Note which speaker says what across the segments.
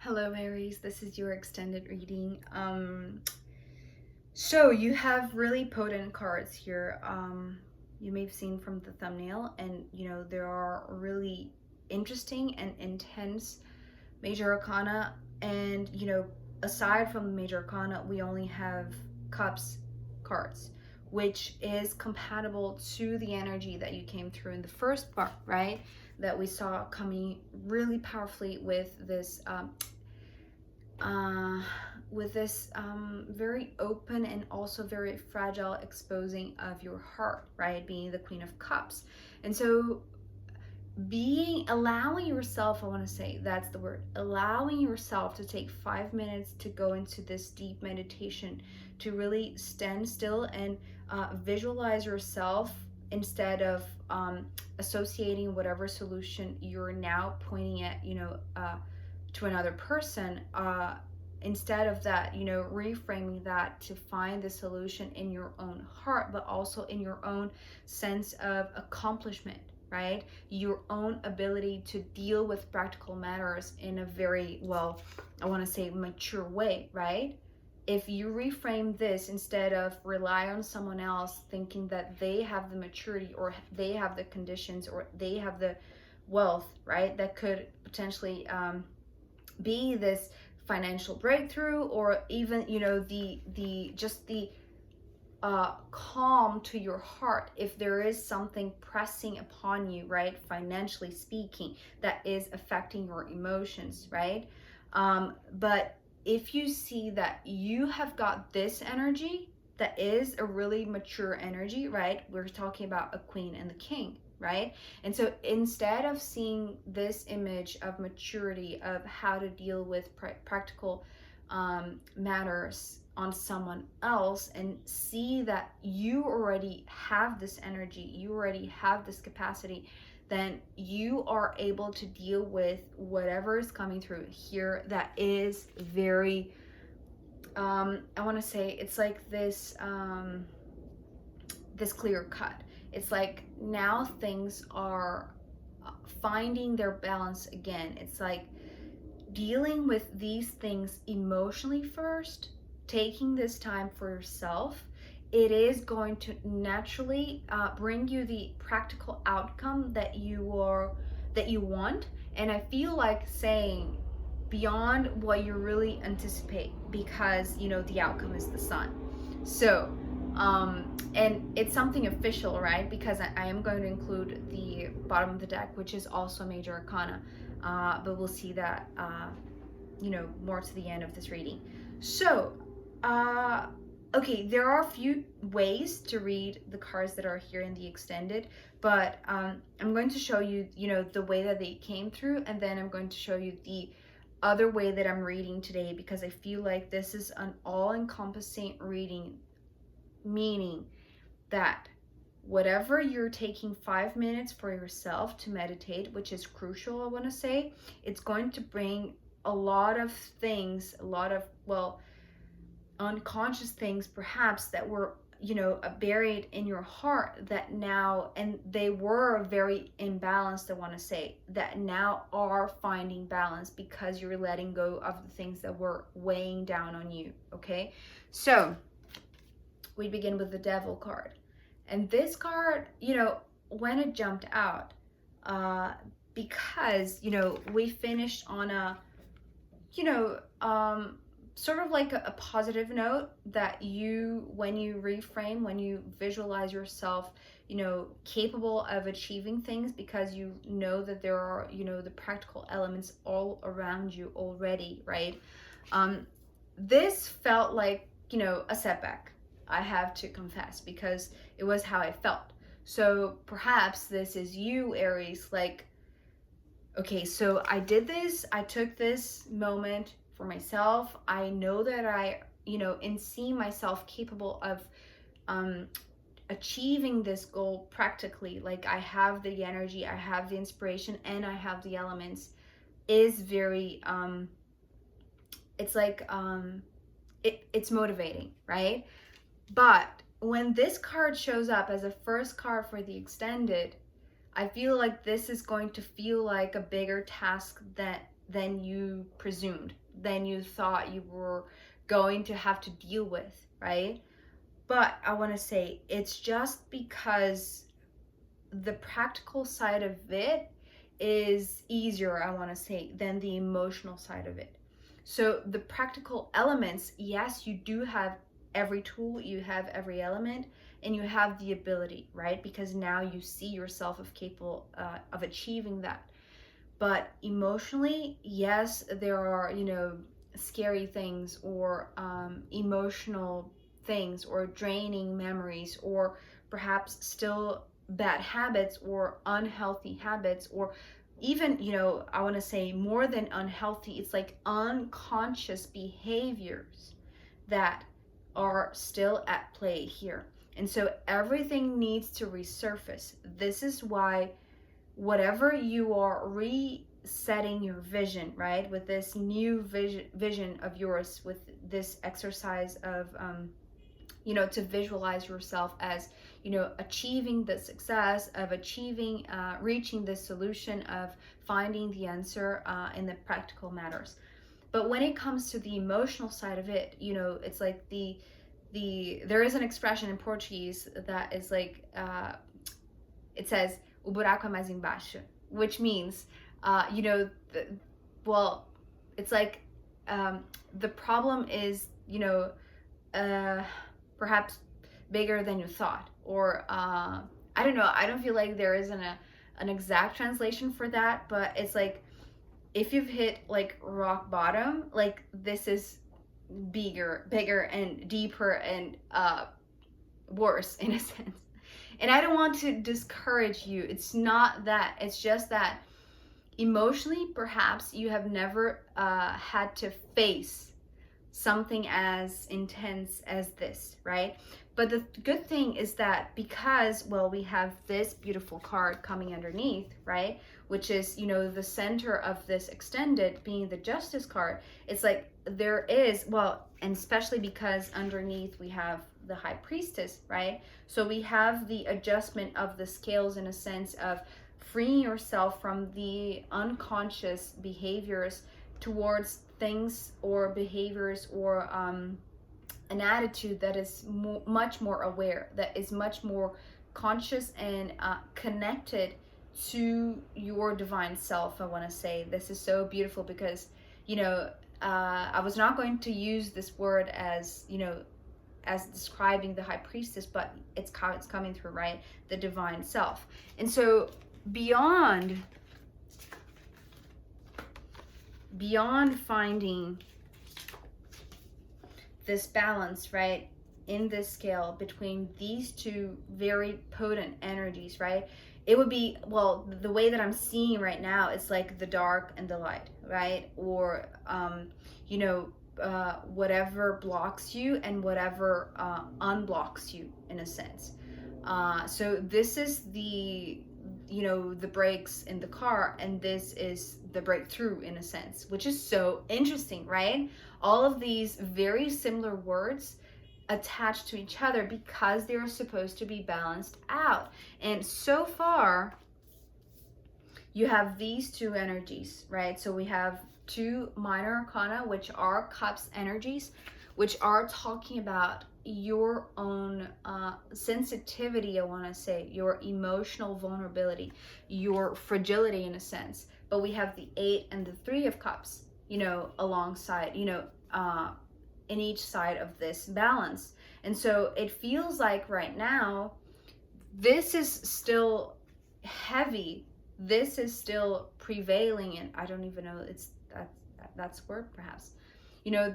Speaker 1: Hello Aries, this is your extended reading. So you have really potent cards here. You may have seen from the thumbnail, and there are really interesting and intense major arcana, and aside from the major arcana, we only have cups cards, which is compatible to the energy that you came through in the first part, right? That we saw coming really powerfully with this uh, very open and also very fragile exposing of your heart, right? Being the Queen of Cups. And so allowing yourself, I want to say that's the word, allowing yourself to take 5 minutes to go into this deep meditation, to really stand still and visualize yourself instead of associating whatever solution you're now pointing at, to another person. Instead of that, reframing that to find the solution in your own heart, but also in your own sense of accomplishment, right? Your own ability to deal with practical matters in a very, well, I want to say mature way, right? If you reframe this instead of rely on someone else thinking that they have the maturity or they have the conditions or they have the wealth, right, that could potentially be this financial breakthrough, or even the calm to your heart if there is something pressing upon you, right, financially speaking, that is affecting your emotions, right? But if you see that you have got this energy that is a really mature energy, right, we're talking about a queen and the king, right? And so instead of seeing this image of maturity, of how to deal with practical matters on someone else, and see that you already have this energy, you already have this capacity, then you are able to deal with whatever is coming through here that is very, I want to say, it's like this, this clear cut. It's like now things are finding their balance again. It's like dealing with these things emotionally first, taking this time for yourself. It is going to naturally bring you the practical outcome that you want. And I feel like saying beyond what you really anticipate, because the outcome is the sun. So and it's something official, right? Because I am going to include the bottom of the deck, which is also major arcana, but we'll see that more to the end of this reading. So okay, there are a few ways to read the cards that are here in the extended, but I'm going to show you the way that they came through, and then I'm going to show you the other way that I'm reading today, because I feel like this is an all-encompassing reading, meaning that whatever you're taking 5 minutes for yourself to meditate, which is crucial, I want to say, it's going to bring a lot of things, a lot of, well, unconscious things perhaps that were buried in your heart, that now, and they were very imbalanced, I want to say, that now are finding balance because you're letting go of the things that were weighing down on you. Okay, so we begin with the Devil card. And this card, when it jumped out, because we finished on a sort of like a positive note, that when you reframe, when you visualize yourself capable of achieving things, because that there are the practical elements all around you already, right? This felt like a setback, I have to confess, because it was how I felt. So perhaps this is you, Aries, like, okay, so I did this, I took this moment for myself. I know that I, and see myself capable of achieving this goal practically. Like, I have the energy, I have the inspiration, and I have the elements. Is very, it's like, it's motivating, right? But when this card shows up as a first card for the extended, I feel like this is going to feel like a bigger task than you presumed, than you thought you were going to have to deal with, right? But I want to say it's just because the practical side of it is easier, I want to say, than the emotional side of it. So the practical elements, yes, you do have every tool, you have every element, and you have the ability, right? Because now you see yourself of capable of achieving that. But emotionally, yes, there are, scary things, or emotional things, or draining memories, or perhaps still bad habits or unhealthy habits, or even, I want to say more than unhealthy, it's like unconscious behaviors that are still at play here. And so everything needs to resurface. This is why whatever you are resetting your vision, right, with this new vision of yours, with this exercise of to visualize yourself as achieving the success of achieving reaching the solution of finding the answer in the practical matters. But when it comes to the emotional side of it, it's like there is an expression in Portuguese that is like it says o buraco é mais embaixo, which means well, it's like the problem is perhaps bigger than you thought, or I don't know, I don't feel like there isn't an exact translation for that, but it's like if you've hit like rock bottom, like this is bigger and deeper and worse in a sense. And I don't want to discourage you, it's not that, it's just that emotionally perhaps you have never had to face something as intense as this, right? But the good thing is that because, well, we have this beautiful card coming underneath, right, which is the center of this extended being the Justice card, it's like there is, well, and especially because underneath we have the High Priestess, right? So we have the adjustment of the scales in a sense of freeing yourself from the unconscious behaviors towards things or behaviors or an attitude that is much more aware, that is much more conscious and connected to your divine self. I want to say this is so beautiful because I was not going to use this word as as describing the High Priestess, but it's coming through, right? The divine self. And so beyond finding this balance, right, in this scale between these two very potent energies, right, it would be, well, the way that I'm seeing right now, it's like the dark and the light, right? Or whatever blocks you and whatever unblocks you in a sense. So this is the brakes in the car, and this is the breakthrough in a sense, which is so interesting, right? All of these very similar words attached to each other because they are supposed to be balanced out. And so far you have these two energies, right? So we have two minor arcana, which are cups energies, which are talking about your own sensitivity, I want to say, your emotional vulnerability, your fragility in a sense. But we have the 8 and the 3 of cups, alongside, in each side of this balance. And so it feels like right now, this is still heavy. This is still prevailing, and I don't even know, that's word perhaps.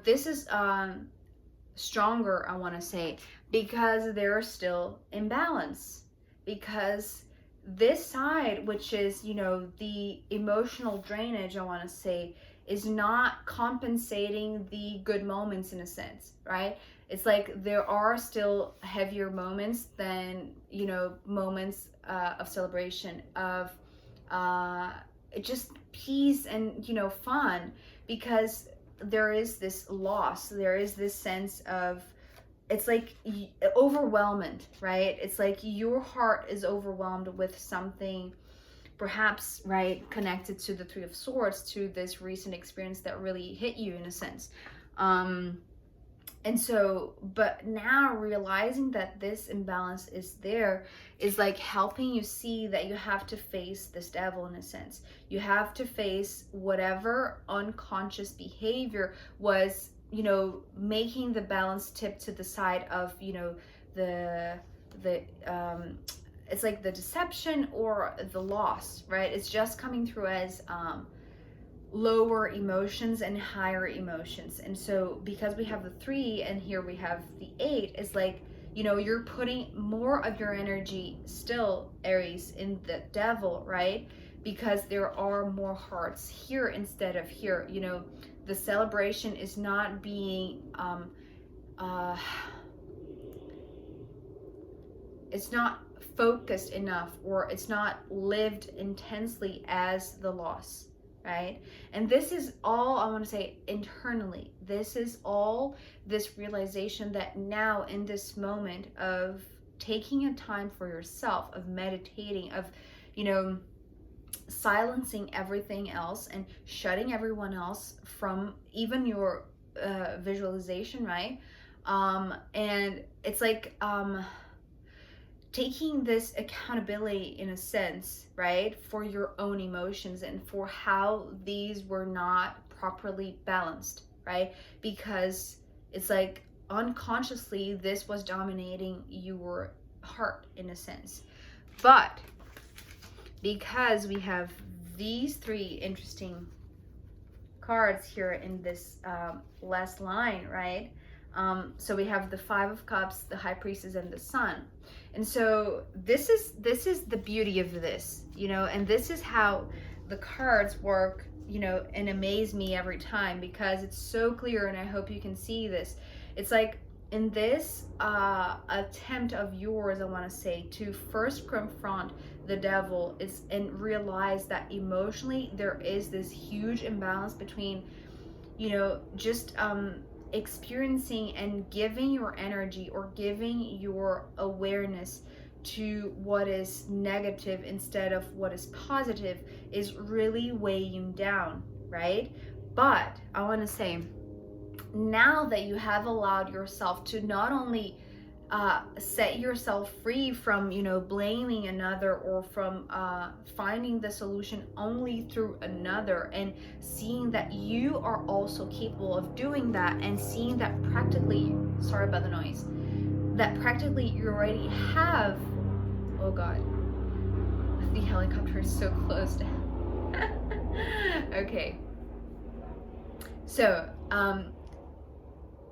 Speaker 1: This is stronger, I want to say, because they're still in balance. Because this side, which is, the emotional drainage, I want to say, is not compensating the good moments in a sense, right? It's like there are still heavier moments than, moments of celebration, of just peace and, fun, because there is this loss, there is this sense of, it's like overwhelmment, right? It's like your heart is overwhelmed with something perhaps, right, connected to the Three of Swords, to this recent experience that really hit you in a sense. And so, but now realizing that this imbalance is there is like helping you see that you have to face this devil in a sense. You have to face whatever unconscious behavior was, you know, making the balance tip to the side of, you know, the it's like the deception or the loss, right? It's just coming through as lower emotions and higher emotions. And so because we have the 3 and here we have the 8, it's like, you know, you're putting more of your energy still, Aries, in the devil, right? Because there are more hearts here instead of here. You know, the celebration is not being it's not focused enough, or it's not lived intensely as the loss, right? And this is all, I want to say, internally. This is all this realization that now in this moment of taking a time for yourself, of meditating, of, you know, silencing everything else and shutting everyone else from even your visualization, right? And it's like taking this accountability in a sense, right, for your own emotions and for how these were not properly balanced, right? Because it's like unconsciously this was dominating your heart in a sense. But because we have these 3 interesting cards here in this last line, right? So we have the 5 of Cups, the High Priestess, and the Sun. And so this is the beauty of this, you know, and this is how the cards work, you know, and amaze me every time, because it's so clear, and I hope you can see this. It's like in this attempt of yours, I want to say, to first confront the devil is and realize that emotionally there is this huge imbalance between, you know, just experiencing and giving your energy or giving your awareness to what is negative instead of what is positive is really weighing down, right? But I want to say, now that you have allowed yourself to not only set yourself free from, you know, blaming another, or from finding the solution only through another, and seeing that you are also capable of doing that, and seeing that practically, sorry about the noise, that practically you already have, oh God, the helicopter is so close to okay, so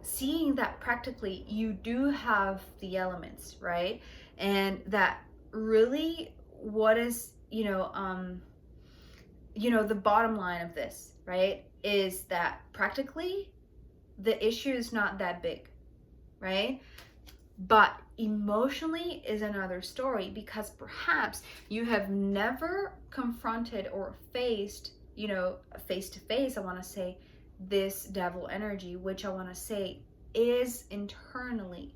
Speaker 1: seeing that practically you do have the elements, right? And that really what is, you know, the bottom line of this, right, is that practically the issue is not that big, right? But emotionally is another story, because perhaps you have never confronted or faced, you know, face to face, I want to say, this devil energy, which I want to say is internally.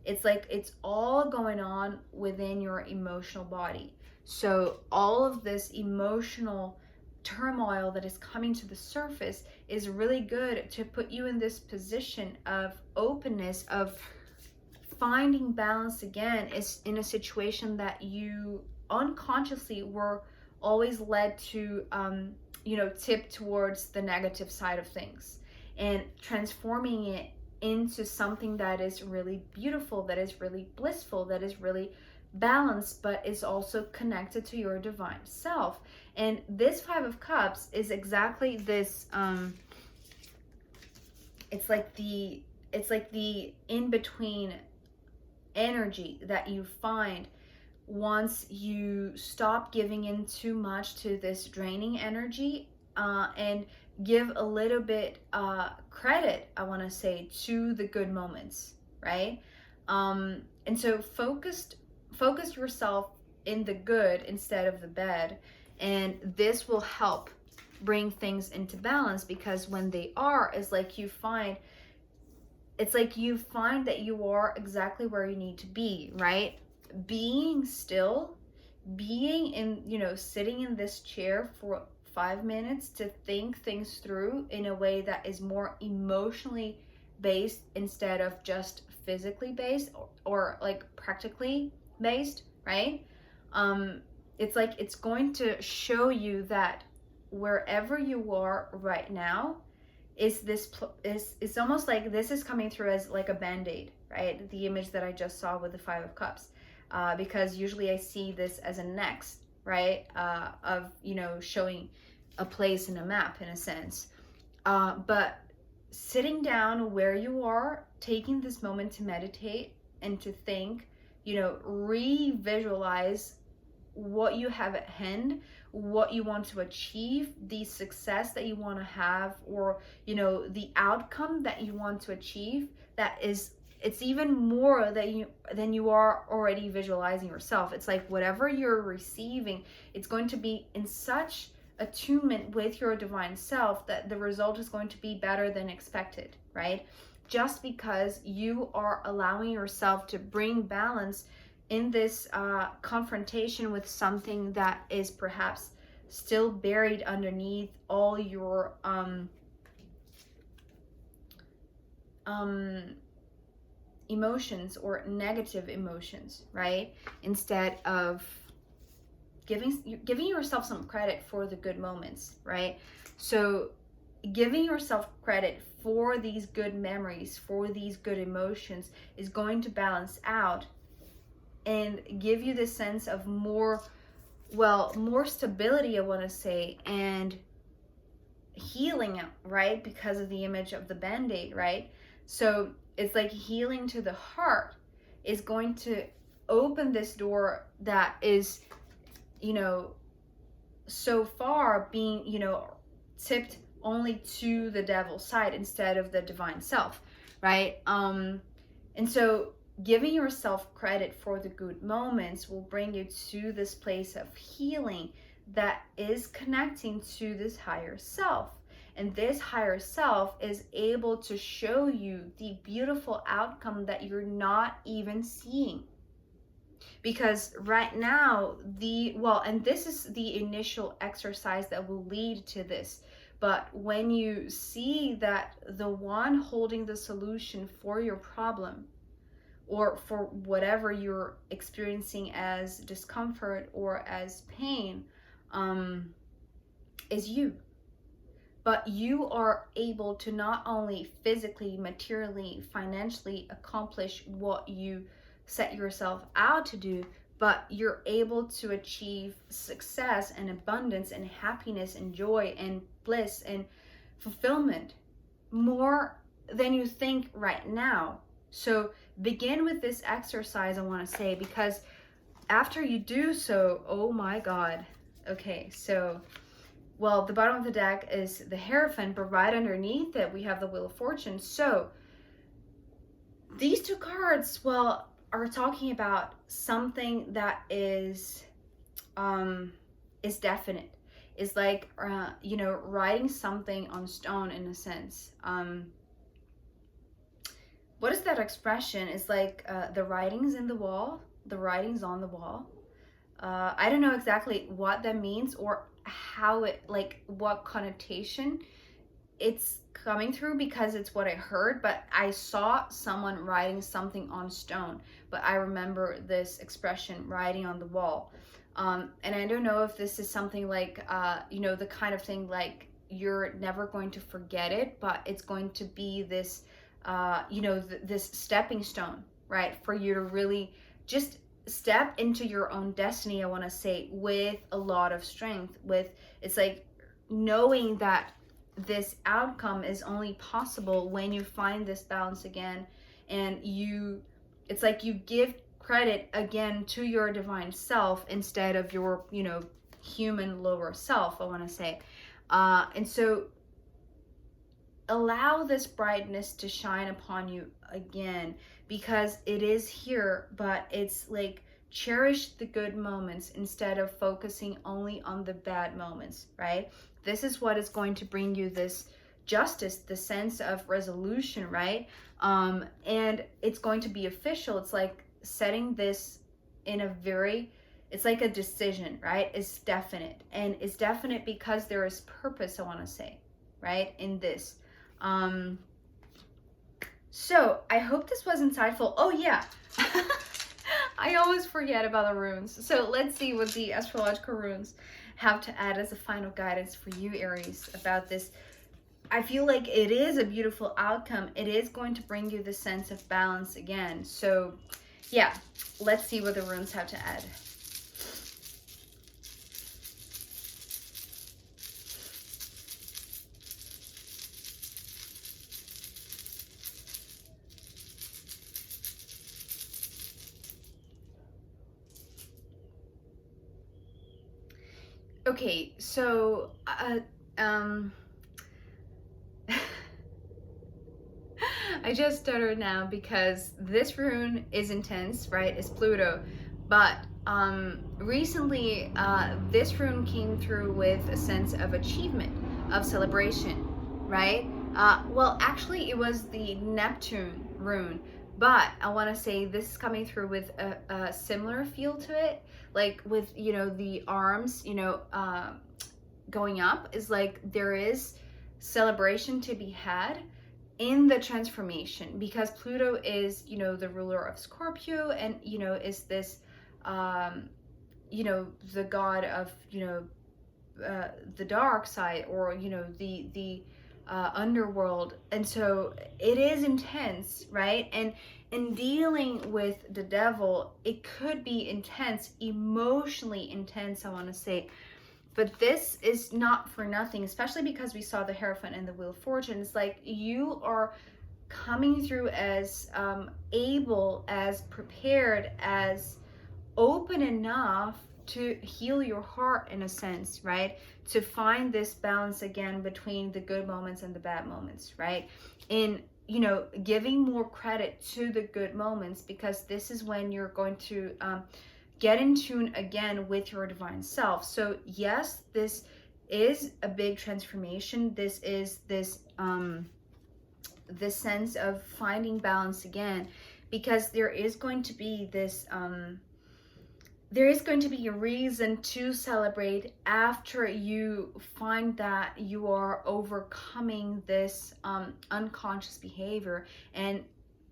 Speaker 1: It's like it's all going on within your emotional body. So all of this emotional turmoil that is coming to the surface is really good to put you in this position of openness, of finding balance again, is in a situation that you unconsciously were always led to you know, tip towards the negative side of things, and transforming it into something that is really beautiful, that is really blissful, that is really balanced, but is also connected to your divine self. And this 5 of Cups is exactly this it's like the in-between energy that you find once you stop giving in too much to this draining energy, and give a little bit credit, I want to say, to the good moments, right? And so focus yourself in the good instead of the bad, and this will help bring things into balance, because when they are, it's like you find that you are exactly where you need to be, right? Being still being in, sitting in this chair for 5 minutes to think things through in a way that is more emotionally based instead of just physically based, or like practically based, right? It's like it's going to show you that wherever you are right now is this is it's almost like this is coming through as like a band-aid, right? The image that I just saw with the 5 of Cups, because usually I see this as a next, right? Of showing a place in a map in a sense, but sitting down where you are, taking this moment to meditate and to think, re-visualize what you have at hand, what you want to achieve, the success that you want to have, or the outcome that you want to achieve, it's even more than you are already visualizing yourself. It's like whatever you're receiving, it's going to be in such attunement with your divine self that the result is going to be better than expected, right? Just because you are allowing yourself to bring balance in this confrontation with something that is perhaps still buried underneath all your emotions or negative emotions, right? Instead of giving yourself some credit for the good moments, right? So giving yourself credit for these good memories, for these good emotions, is going to balance out and give you this sense of more stability, I want to say, and healing, right? Because of the image of the band-aid, right? So it's like healing to the heart is going to open this door that is, so far being, tipped only to the devil's side instead of the divine self, right? And so giving yourself credit for the good moments will bring you to this place of healing that is connecting to this higher self. And this higher self is able to show you the beautiful outcome that you're not even seeing. Because right now, and this is the initial exercise that will lead to this. But when you see that the one holding the solution for your problem, or for whatever you're experiencing as discomfort or as pain, is you. But you are able to not only physically, materially, financially accomplish what you set yourself out to do, but you're able to achieve success and abundance and happiness and joy and bliss and fulfillment more than you think right now. So begin with this exercise, I want to say, because after you do so, oh my God. Okay, so, the bottom of the deck is the Hierophant, but right underneath it, we have the Wheel of Fortune. So these two cards, are talking about something that is definite. Is like, writing something on stone in a sense. What is that expression? It's like the writing's in the wall, the writing's on the wall. I don't know exactly what that means or how it, like, what connotation it's coming through, because it's what I heard, but I saw someone writing something on stone, but I remember this expression, writing on the wall. And I don't know if this is something like, the kind of thing like you're never going to forget it, but it's going to be this, this stepping stone, right? For you to really just step into your own destiny, I want to say, with a lot of strength. It's like knowing that this outcome is only possible when you find this balance again, and it's like you give credit again to your divine self instead of your, human lower self, I want to say. And so allow this brightness to shine upon you again, because it is here, but it's like cherish the good moments instead of focusing only on the bad moments, right? This is what is going to bring you this justice, the sense of resolution, right? And it's going to be official. It's like setting this in a very it's like a decision, right? It's definite, and it's definite because there is purpose, I want to say, right, in this. So I hope this was insightful. Oh yeah. I always forget about the runes. So let's see what the astrological runes have to add as a final guidance for you, Aries, about this. I feel like it is a beautiful outcome. It is going to bring you the sense of balance again. So yeah, let's see what the runes have to add. Okay, so I just stuttered now because this rune is intense, right? It's Pluto, but recently this rune came through with a sense of achievement, of celebration, right? Well, actually, it was the Neptune rune, but I want to say this is coming through with a similar feel to it, like with, you know, the arms, you know, going up, is like there is celebration to be had in the transformation, because Pluto is, you know, the ruler of Scorpio, and, you know, is this you know, the god of, you know, the dark side, or, you know, the underworld. And so it is intense, right? And in dealing with the devil, it could be intense, emotionally intense, I want to say. But this is not for nothing, especially because we saw the Hierophant and the Wheel of Fortune. It's like you are coming through as able, as prepared, as open enough to heal your heart, in a sense, right? To find this balance again between the good moments and the bad moments, right? In, you know, giving more credit to the good moments, because this is when you're going to get in tune again with your divine self. So yes, this is a big transformation. This is this this sense of finding balance again, because there is going to be this there is going to be a reason to celebrate after you find that you are overcoming this unconscious behavior and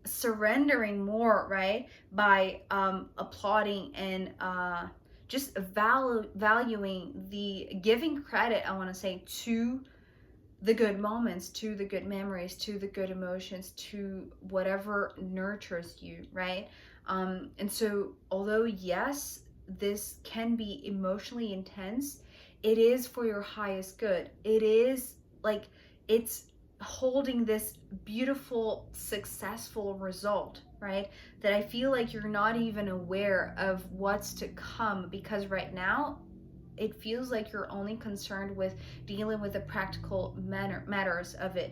Speaker 1: surrendering more, right? By applauding and just valuing the, giving credit, I want to say, to the good moments, to the good memories, to the good emotions, to whatever nurtures you, right? And so although yes, this can be emotionally intense, it is for your highest good. It is like, it's holding this beautiful, successful result, right? That I feel like you're not even aware of what's to come, because right now it feels like you're only concerned with dealing with the practical matters of it.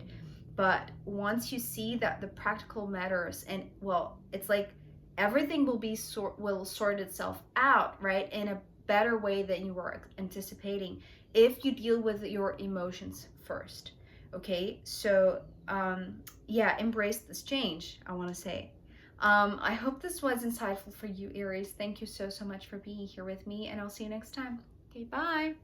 Speaker 1: But once you see that the practical matters, and well, it's like everything will sort itself out, right, in a better way than you were anticipating, if you deal with your emotions first. Okay, so yeah, embrace this change, I want to say. I hope this was insightful for you, Aries. Thank you so much for being here with me, and I'll see you next time. Okay, bye.